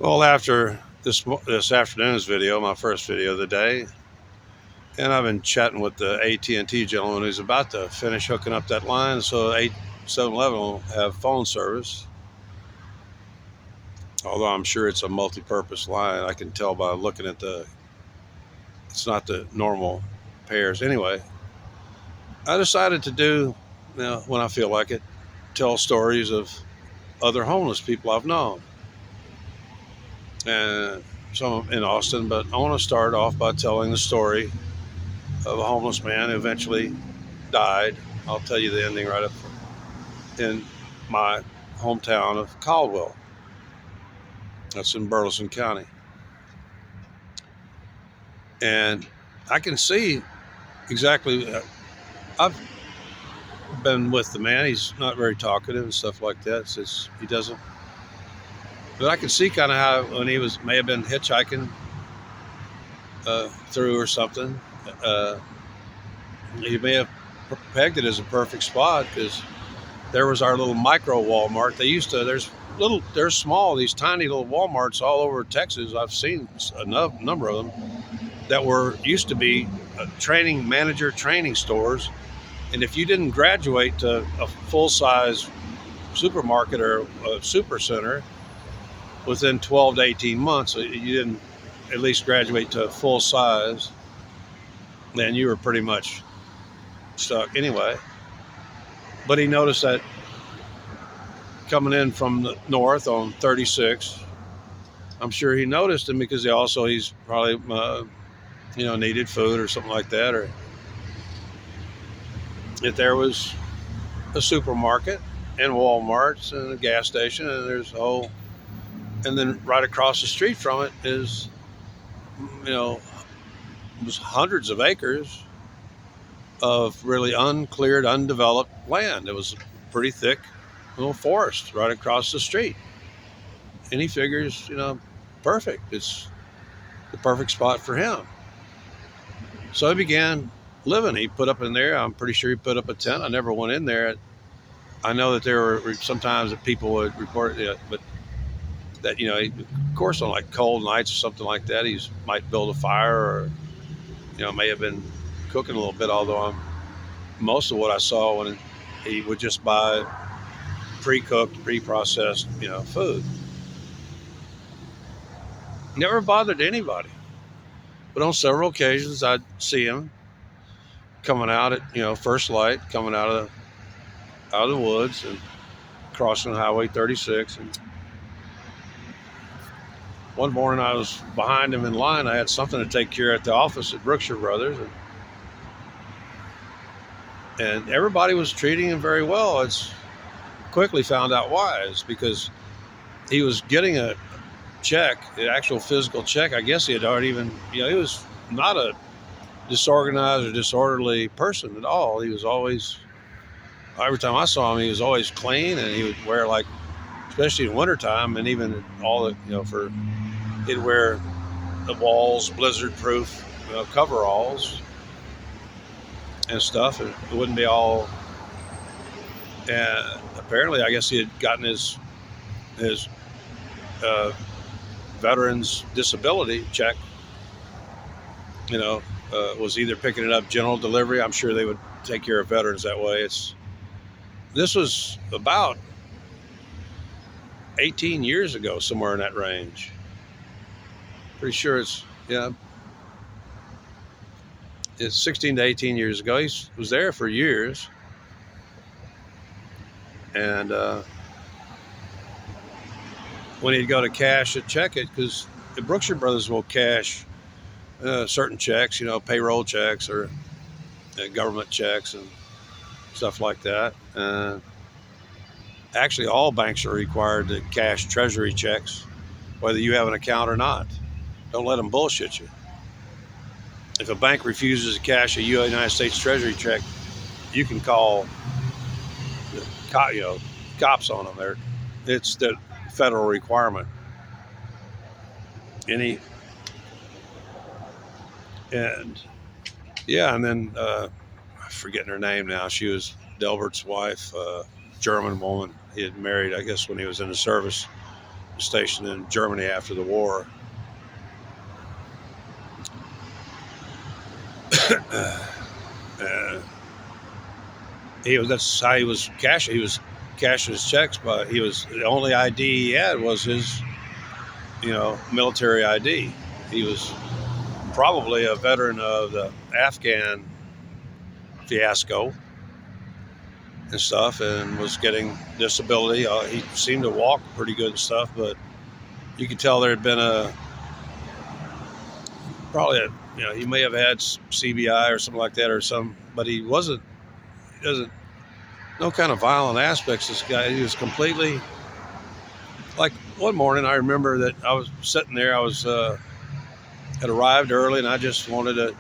Well, after this afternoon's video, my first video of the day, and I've been chatting with the AT&T gentleman who's about to finish hooking up that line, so 7-Eleven will have phone service. Although I'm sure it's a multi-purpose line, I can tell by looking at it's not the normal pairs. Anyway, I decided to do, when I feel like it, tell stories of other homeless people I've known, and some in Austin. But I want to start off by telling the story of a homeless man who eventually died. I'll tell you the ending right up in my hometown of Caldwell. That's in Burleson County. And I can see exactly, I've been with the man. He's not very talkative and stuff like that. He doesn't, but I can see kind of how when he may have been hitchhiking through or something, he may have pegged it as a perfect spot because there was our little micro Walmart. They're small, these tiny little Walmarts all over Texas. I've seen a number of them that used to be training stores. And if you didn't graduate to a full-size supermarket or a super center within 12 to 18 months, you didn't at least graduate to full size, then you were pretty much stuck anyway. But he noticed that coming in from the north on 36, I'm sure he noticed him because he's probably needed food or something like that, or if there was a supermarket and Walmarts and a gas station, and and then right across the street from it was hundreds of acres of really uncleared, undeveloped land. It was a pretty thick little forest right across the street. And he figures, perfect. It's the perfect spot for him. So he began living. He put up in there. I'm pretty sure he put up a tent. I never went in there. I know that there were sometimes that people would report it, but that, of course, on like cold nights or something like that, he might build a fire or, may have been cooking a little bit, although most of what I saw when he would just buy pre-cooked, pre-processed, food. Never bothered anybody. But on several occasions, I'd see him coming out at, first light, coming out of the woods and crossing Highway 36. And one morning I was behind him in line. I had something to take care of at the office at Brookshire Brothers. And everybody was treating him very well. It's quickly found out why. It's because he was getting a check, an actual physical check. I guess he had already he was not a disorganized or disorderly person at all. He was always, every time I saw him, he was always clean, and he would wear, like, especially in wintertime, and even all the, he'd wear the walls, blizzard proof coveralls and stuff. It wouldn't be all, and apparently I guess he had gotten his veterans disability check, was either picking it up general delivery. I'm sure they would take care of veterans that way. This was about 18 years ago, somewhere in that range. Pretty sure it's 16 to 18 years ago. He was there for years. And when he'd go to cash it, check it, because the Brookshire Brothers will cash certain checks, payroll checks or government checks and stuff like that. Actually, all banks are required to cash treasury checks, whether you have an account or not. Don't let them bullshit you. If a bank refuses to cash a United States Treasury check, you can call the cops on them. It's the federal requirement. And then I'm forgetting her name now. She was Delbert's wife, German woman. He had married, I guess, when he was in the service. stationed in Germany after the war. uh, that's how he was cashing. He was cashing his checks, but the only ID he had was his, military ID. He was probably a veteran of the Afghan fiasco and stuff, and was getting disability. He seemed to walk pretty good and stuff, but you could tell there had been he may have had CBI or something like that but he wasn't. He doesn't no kind of violent aspects. This guy, he was completely like. One morning, I remember that I was sitting there. I was had arrived early, and I just wanted to,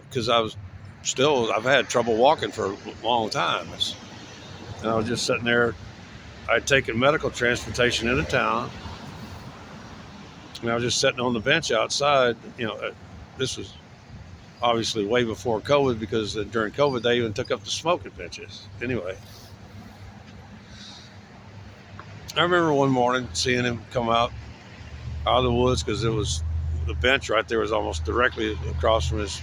because I've had trouble walking for a long time, and I was just sitting there. I'd taken medical transportation into town, and I was just sitting on the bench outside. This was obviously way before COVID, because during COVID they even took up the smoking benches. Anyway, I remember one morning seeing him come out of the woods, because it was the bench right there was almost directly across from his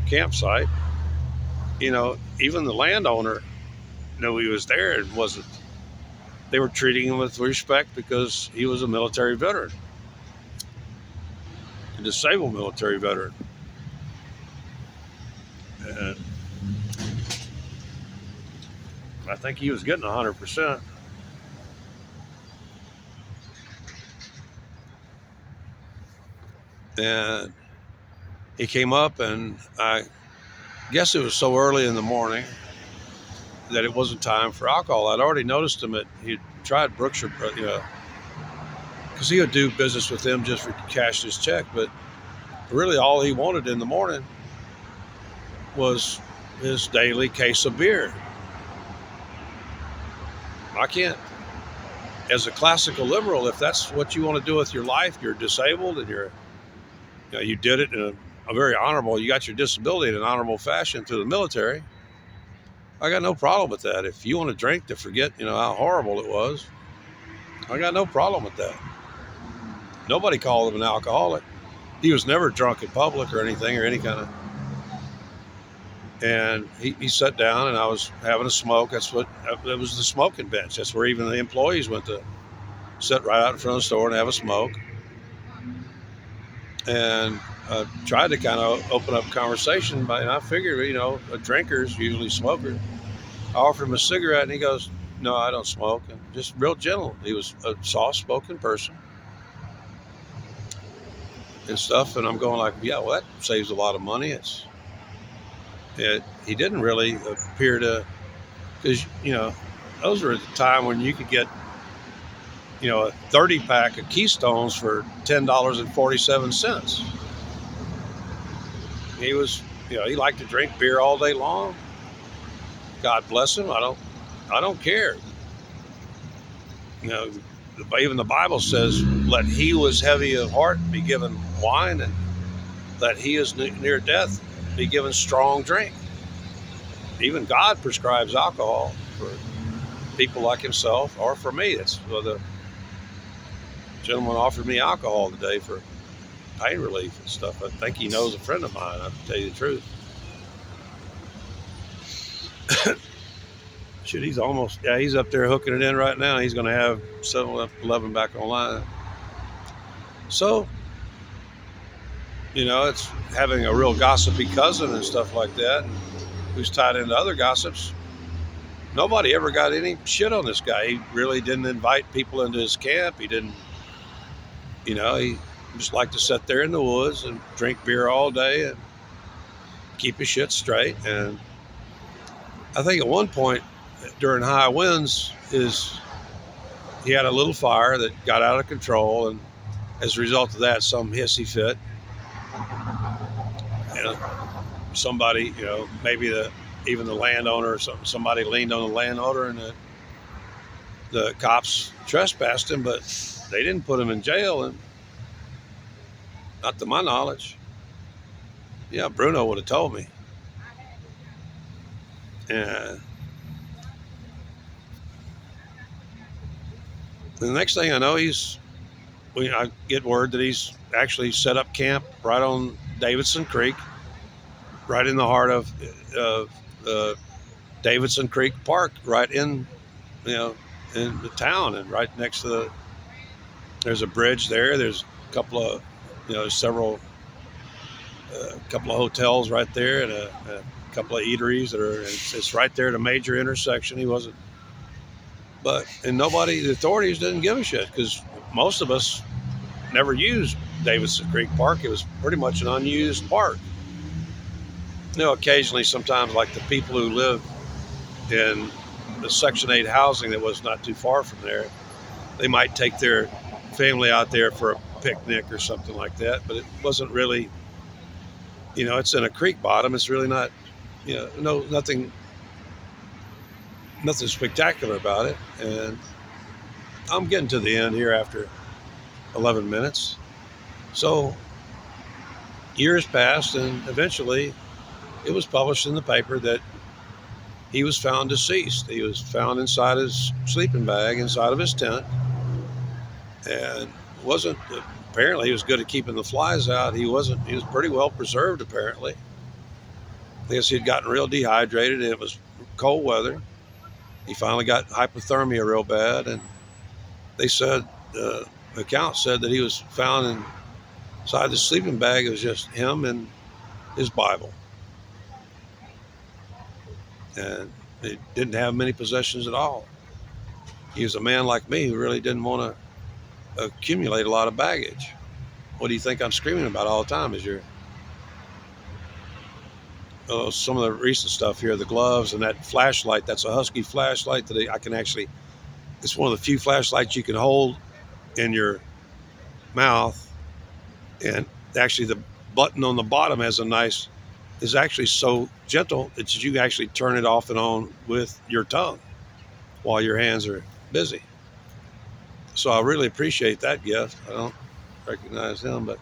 campsite. Even the landowner knew he was there, and wasn't. They were treating him with respect because he was a military veteran, a disabled military veteran. And I think he was getting 100%. And he came up, and I guess it was so early in the morning that it wasn't time for alcohol. I'd already noticed him he'd tried Brookshire, because he would do business with them just for cash his check. But really, all he wanted in the morning was his daily case of beer. I can't, as a classical liberal, if that's what you want to do with your life, you're disabled, and you did it in a very honorable, you got your disability in an honorable fashion through the military. I got no problem with that. If you want to drink to forget, how horrible it was, I got no problem with that. Nobody called him an alcoholic. He was never drunk in public or anything, or any kind of. And he sat down, and I was having a smoke. It was the smoking bench. That's where even the employees went to sit, right out in front of the store and have a smoke. And I tried to kind of open up conversation, and I figured, a drinker's usually smoker. I offered him a cigarette, and he goes, "No, I don't smoke." And just real gentle. He was a soft-spoken person and stuff. And I'm going like, yeah, well, that saves a lot of money. He didn't really appear to, because, those were at the time when you could get, a 30-pack of Keystones for $10.47. He was, he liked to drink beer all day long. God bless him. I don't care. Even the Bible says, "Let he who is heavy of heart be given wine, and let he who is near death be given strong drink." Even God prescribes alcohol for people like himself, or for me. The gentleman offered me alcohol today for pain relief and stuff. I think he knows a friend of mine, I tell you the truth. Shit, he's up there hooking it in right now. He's going to have 7-Eleven back online. So, it's having a real gossipy cousin and stuff like that, who's tied into other gossips. Nobody ever got any shit on this guy. He really didn't invite people into his camp. He didn't, he just liked to sit there in the woods and drink beer all day and keep his shit straight. And I think at one point during high winds, he had a little fire that got out of control, and as a result of that, some hissy fit. Somebody, maybe even the landowner or somebody leaned on the landowner, and the cops trespassed him, but they didn't put him in jail, and not to my knowledge. Yeah, Bruno would have told me. And And the next thing I know, I get word that he's actually set up camp right on Davidson Creek, right in the heart of the Davidson Creek Park, right in you know in the town, and right next to there's a bridge there. There's a couple of several couple of hotels right there, and a couple of eateries that are. It's right there at a major intersection. He wasn't, and nobody, the authorities didn't give a shit because most of us never used Davidson Creek Park. It was pretty much an unused park. Occasionally, sometimes, like the people who live in the Section 8 housing that was not too far from there, they might take their family out there for a picnic or something like that. But it wasn't really, it's in a creek bottom. It's really not, nothing spectacular about it. And I'm getting to the end here after 11 minutes. So years passed, and eventually it was published in the paper that he was found deceased. He was found inside his sleeping bag, inside of his tent, and wasn't, apparently he was good at keeping the flies out. He was pretty well preserved, apparently. I guess he'd gotten real dehydrated, and it was cold weather. He finally got hypothermia real bad, and they said, the account said that he was found inside the sleeping bag. It was just him and his Bible. And he didn't have many possessions at all. He was a man like me who really didn't want to accumulate a lot of baggage. What do you think I'm screaming about all the time? Is some of the recent stuff here, the gloves and that flashlight. That's a Husky flashlight that I can actually, it's one of the few flashlights you can hold in your mouth. And actually the button on the bottom is actually so gentle that you can actually turn it off and on with your tongue while your hands are busy. So I really appreciate that gift. I don't recognize him, but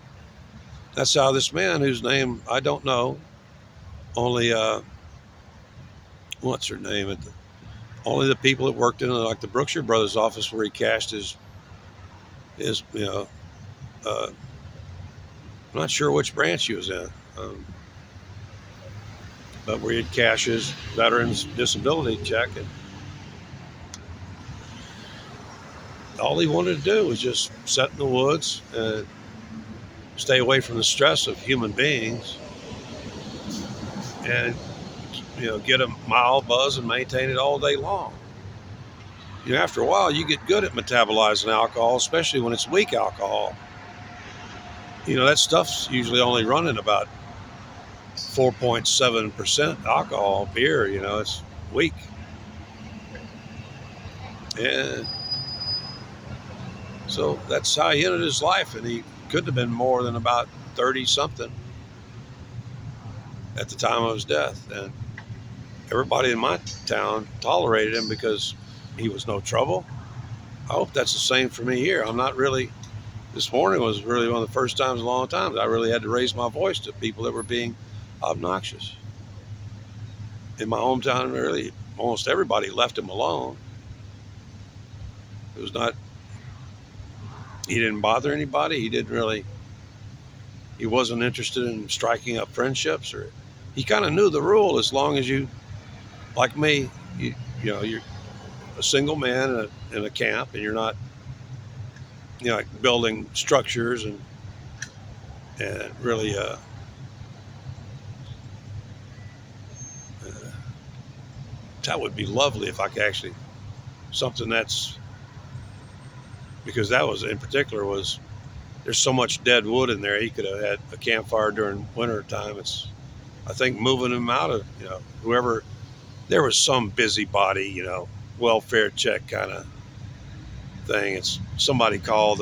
that's how this man, whose name I don't know, only what's her name? Only the people that worked in like the Brookshire Brothers office where he cashed his I'm not sure which branch he was in, but where he'd cash his veterans disability check, and all he wanted to do was just sit in the woods and stay away from the stress of human beings, and get a mild buzz and maintain it all day long. After a while, you get good at metabolizing alcohol, especially when it's weak alcohol. That stuff's usually only running about 4.7% alcohol beer. It's weak. And so that's how he ended his life. And he couldn't have been more than about 30 something at the time of his death. And everybody in my town tolerated him because he was no trouble. I hope that's the same for me here. This morning was really one of the first times in a long time that I really had to raise my voice to people that were being obnoxious. In my hometown, really, almost everybody left him alone. He didn't bother anybody. He wasn't interested in striking up friendships, or he kind of knew the rule. As long as you, like me, you're a single man in a camp, and you're not, like building structures and really that would be lovely if I could actually something because that was in particular there's so much dead wood in there. He could have had a campfire during winter time. I think moving him out of whoever, there was some busybody welfare check kind of thing. It's somebody called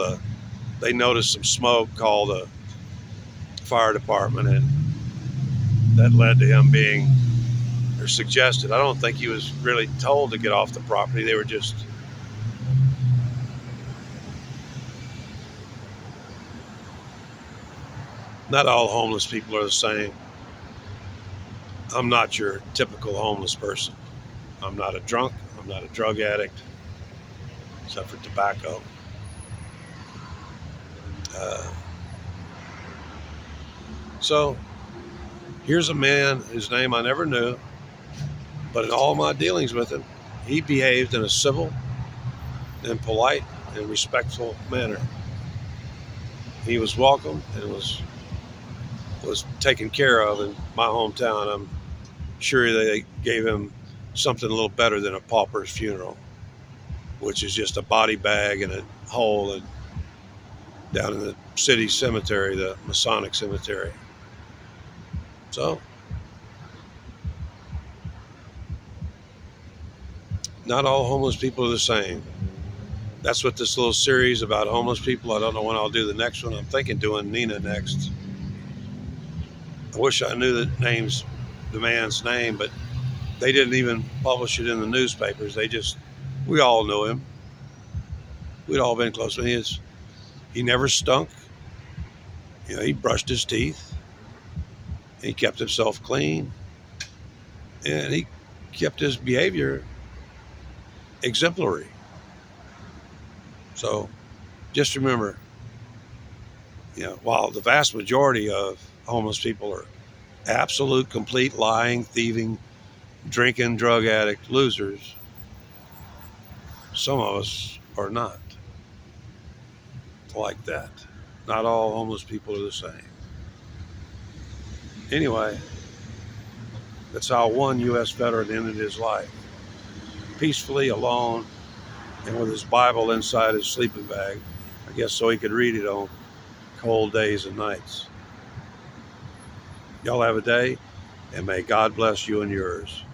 they noticed some smoke, called the fire department, and that led to him being, or suggested, I don't think he was really told to get off the property. They were just not all homeless people are the same. I'm not your typical homeless person. I'm not a drunk. I'm not a drug addict. except for tobacco. Uh, so here's a man whose name I never knew, but in all my dealings with him, he behaved in a civil and polite and respectful manner. He was welcome and was taken care of in my hometown. I'm sure they gave him something a little better than a pauper's funeral, which is just a body bag and a hole and down in the city cemetery, the Masonic cemetery. So, not all homeless people are the same. That's what this little series about homeless people. I don't know when I'll do the next one. I'm thinking doing Nina next. I wish I knew the man's name, but they didn't even publish it in the newspapers. We all know him. We'd all been close with him. He never stunk. He brushed his teeth. He kept himself clean, and he kept his behavior exemplary. So just remember, while the vast majority of homeless people are absolute, complete lying, thieving, drinking, drug addict losers, some of us are not like that. Not all homeless people are the same. Anyway, that's how one U.S. veteran ended his life. Peacefully, alone, and with his Bible inside his sleeping bag. I guess so he could read it on cold days and nights. Y'all have a day, and may God bless you and yours.